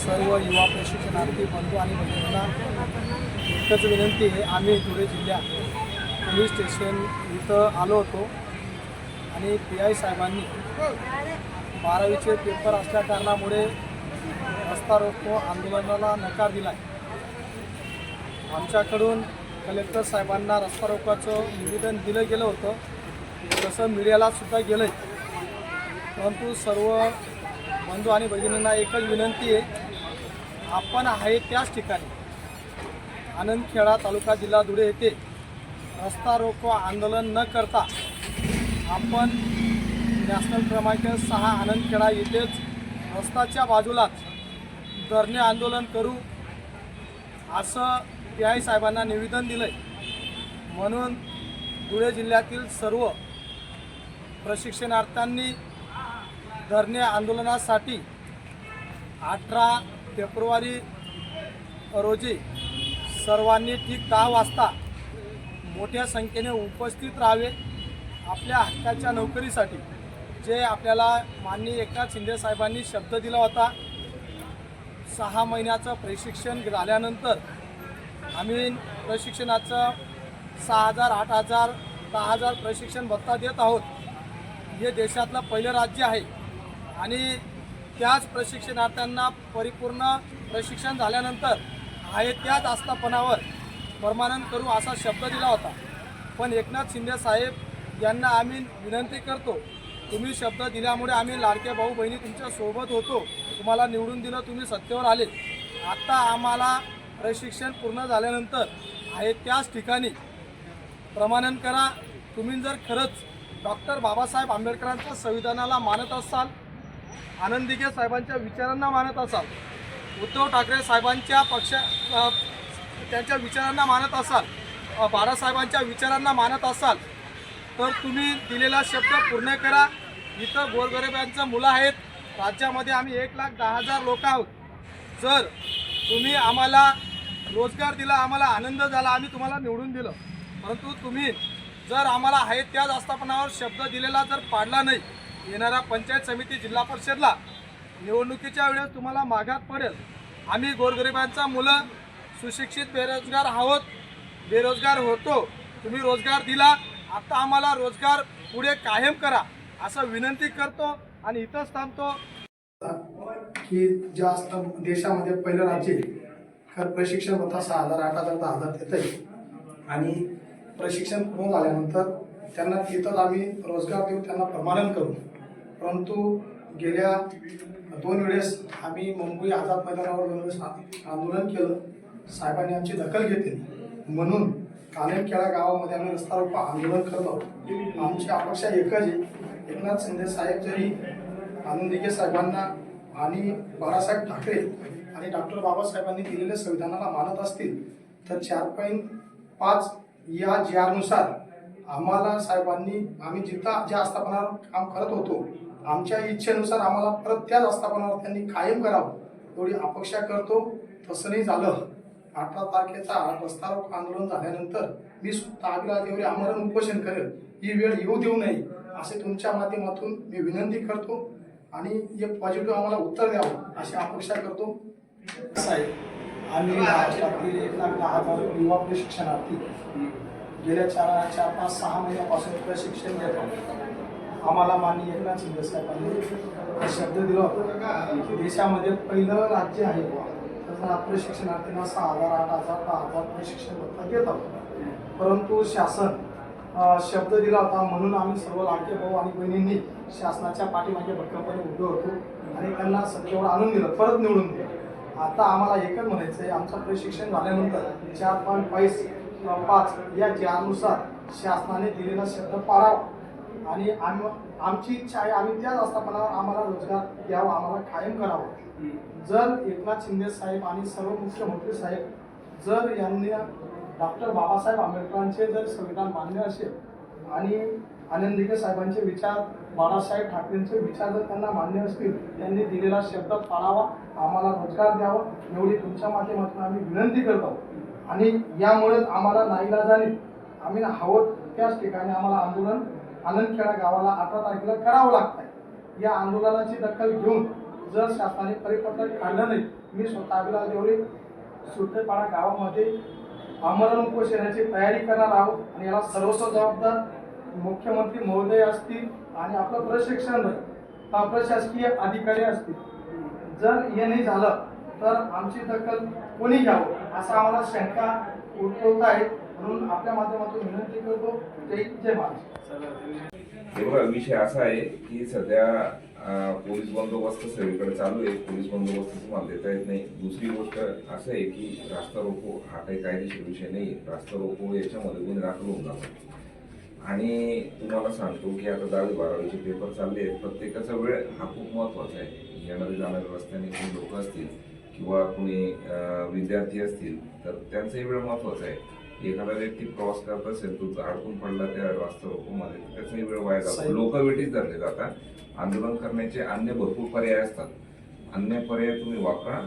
सर्व युवा प्रशिक्षणार्थी बंधू आणि भगिनींना एकच विनंती आहे। आम्ही धुळे जिल्ह्यात पोलीस स्टेशन इथं आलो होतो आणि PI साहेबांनी 12वीचे पेपर असल्या कारणामुळे रस्ता रोको आंदोलनाला नकार दिला आहे। आमच्याकडून कलेक्टर साहेबांना रस्ता रोकोचं निवेदन दिलं गेलं होतं, तसं मीडियाला सुद्धा गेलं आहे। परंतु सर्व बंधू आणि भगिनींना एकच विनंती आहे, आपण आहे त्याच ठिकाणी आनंदखेडा तालुका जिल्हा धुळे येथे रस्ता रोको आंदोलन न करता आपण नॅशनल क्रमांक 6 आनंदखेडा येथेच रस्त्याच्या बाजूलाच धरणे आंदोलन करू असं PI साहेबांना निवेदन दिलं आहे। म्हणून धुळे जिल्ह्यातील सर्व प्रशिक्षणार्थ्यांनी धरणे आंदोलनासाठी 18 फेब्रुवारी रोजी सर्वांनी ठीक 10 वाजता मोठ्या संख्येने उपस्थित राहावे। आपल्या हक्काच्या नोकरीसाठी जे आपल्याला माननीय एकनाथ शिंदे साहेबांनी शब्द दिला होता, 6 महिन्याचं प्रशिक्षण झाल्यानंतर आम्ही प्रशिक्षणाचं 6,000, 8,000, 10,000 प्रशिक्षण भत्ता देत आहोत। हे देशातलं पहिलं राज्य आहे आणि त्याच प्रशिक्षणार्थ्यांना परिपूर्ण प्रशिक्षण झाल्यानंतर आहे त्याच आस्थापनावर परमानंट करू असा शब्द दिला होता। पण एकनाथ शिंदे साहेब यांना आम्ही विनंती करतो, तुम्ही शब्द दिल्यामुळे आम्ही लाडके भाऊ बहिणी तुमच्या सोबत होतो, तुम्हाला निवडून दिलं, तुम्ही सत्तेवर आले। आता आम्हाला प्रशिक्षण पूर्ण झाल्यानंतर आहे त्याच ठिकाणी प्रमाणन करा। तुम्ही जर खरंच डॉक्टर बाबासाहेब आंबेडकरांच्या संविधानाला मानत असाल, आनंद दिघे साहेबांच्या विचारांना मानत असाल, उद्धव ठाकरे साहेबांच्या त्यांच्या विचारांना मानत असाल, बाळासाहेबांच्या विचारांना मानत असाल, तर तुम्ही दिलेला शब्द पूर्ण करा। इथं गोरगरिबांचं मुलं आहेत, राज्यामध्ये आम्ही 1,10,000 लोक आहोत। जर तुम्ही आम्हाला रोजगार दिला, आम्हाला आनंद झाला, आम्ही तुम्हाला निवडून दिलं। परंतु तुम्ही जर आम्हाला आहे त्याच आस्थापनावर शब्द दिलेला जर पाडला नाही, येणाऱ्या पंचायत समिती जिल्हा परिषदला निवडणुकीच्या वेळेस तुम्हाला मागात पडेल। आम्ही गोरगरिबांचा मुलं सुशिक्षित बेरोजगार आहोत, बेरोजगार होतो, तुम्ही रोजगार दिला, आता आम्हाला रोजगार पुढे कायम करा असं विनंती करतो आणि इथंच थांबतो की ज्या देशामध्ये पहिलं राज्य खर प्रशिक्षण भत्ता 6,000, 8,000, 10,000 देत आहे आणि प्रशिक्षण पूर्ण झाल्यानंतर त्यांना तिथं आम्ही रोजगार देऊ, त्यांना परमानंट करू। परंतु गेल्या 2 वेळेस आम्ही मुंबई आझाद मैदानावर 2 वेळेस आंदोलन केलं, साहेबांनी आमची दखल घेतली। म्हणून आनंदखेडा गावामध्ये आम्ही रस्ता रोको आंदोलन करत आहोत। आमची अपेक्षा एकच आहे, एकनाथ शिंदे साहेब जरी आनंद दिघे साहेबांना आणि बाळासाहेब ठाकरे आणि डॉक्टर बाबासाहेबांनी दिलेल्या संविधानाला मानत असतील, तर 4.5 या JR आम्हाला साहेबांनी आम्ही जिथं ज्या आस्थापनावर काम करत होतो, आमच्या इच्छेनुसार आम्हाला परत त्याच आस्थापनावर त्यांनी कायम करावं एवढी अपेक्षा करतो। तसं नाही झालं, 18 तारखेचा रस्ता रोको आंदोलन झाल्यानंतर मी स्वतः आग्रहादेवरी आमरण उपोषण करेल, ही वेळ येऊ देऊ नये असे तुमच्या माध्यमातून मी विनंती करतो आणि हे पॉझिटिव्ह आम्हाला उत्तर द्यावं अशी अपेक्षा करतो। साहेब, आम्ही महाराष्ट्रातील 1,10,000 युवा प्रशिक्षणार्थी गेल्या 4-5-6 महिन्यापासून प्रशिक्षण घेत आहोत। आम्हाला माननीय एकनाथ शिंदे साहेबांनी शब्द दिला होता की देशामध्ये पहिलं राज्य आहे तर प्रशिक्षणार्थींना 6,000, 8,000, 10,000 प्रशिक्षण भत्ता देत आहोत। परंतु शासन शब्द दिला होता म्हणून आम्ही सर्व लाडके भाऊ आणि बहिणींनी शासनाच्या पाठीमागे भक्कमपणे उभे होतो आणि त्यांना सत्तेवर आणून दिलं, परत निवडून दिलं। आता आम्हाला एकच म्हणायचं आहे, आमचं प्रशिक्षण झाल्यानंतर 4.5 या JR शासनाने दिलेला शब्द पाळावा आणि आमची इच्छा आहे, आम्ही त्याच आस्थापनावर आम्हाला रोजगार द्यावा, आम्हाला कायम करावं। जर एकनाथ शिंदे साहेब आणि सर्व मुख्यमंत्री साहेब जर यांनी डॉक्टर बाबासाहेब आंबेडकरांचे जर संविधान मान्य असेल आणि आनंद दिघे साहेबांचे विचार, बाळासाहेब ठाकरेंचे विचार जर त्यांना मान्य असतील, त्यांनी दिलेला शब्द पाळावा, आम्हाला रोजगार द्यावा एवढी तुमच्या माध्यमातून आम्ही विनंती करतो। आणि यामुळे आम्हाला नाईलाजाने आम्ही हवं त्याच ठिकाणी आम्हाला आंदोलन आनंदखेडा गावाला 18 तारखेला करावं लागतंय। या आंदोलनाची दखल घेऊन जर शासनाने परिपत्रक काढलं नाही, मी स्वतः अभिलाष देवरे सुट्टेपाडा गावामध्ये आमरण उपोषणाची तयारी करणार आहोत आणि याला सर्वस्व जबाबदार मुख्यमंत्री महोदय असतील आणि आपलं प्रशासकीय अधिकारी असतील. जर हे नाही झालं तर आमची दखल कोणी घ्यावं असं आम्हाला शंका उद्भवत आहे. म्हणून आपल्या माध्यमातून विनंती करतो. जय महाराष्ट्र. हे बघा, विषय असा आहे की सध्या पोलीस बंदोबस्त सगळीकडे चालू आहे. पोलीस बंदोबस्त तुम्हाला देता येत नाही. दुसरी गोष्ट असं आहे की रास्ता रोको हा काही कायदेशीर विषय नाही. रास्ता रोको याच्यामध्ये गुन्हे दाखल होऊन जातात. आणि तुम्हाला सांगतो की आता 10वी 12वीचे पेपर चालले आहेत. प्रत्येकाचा वेळ हा खूप महत्त्वाचा आहे. येणारे जाणारे रस्त्याने कोणी लोक असतील किंवा कोणी विद्यार्थी असतील तर त्यांचाही वेळ महत्त्वाचा आहे. एखादा व्यक्ती प्रवास करत असेल, तो अडकून पडला त्या रस्ता रोकोमध्ये, त्याचाही वेळ वाया जातो. लोक वेटीच धरले जातात. आंदोलन करण्याचे अन्य भरपूर पर्याय असतात. अन्य पर्याय तुम्ही वापरा.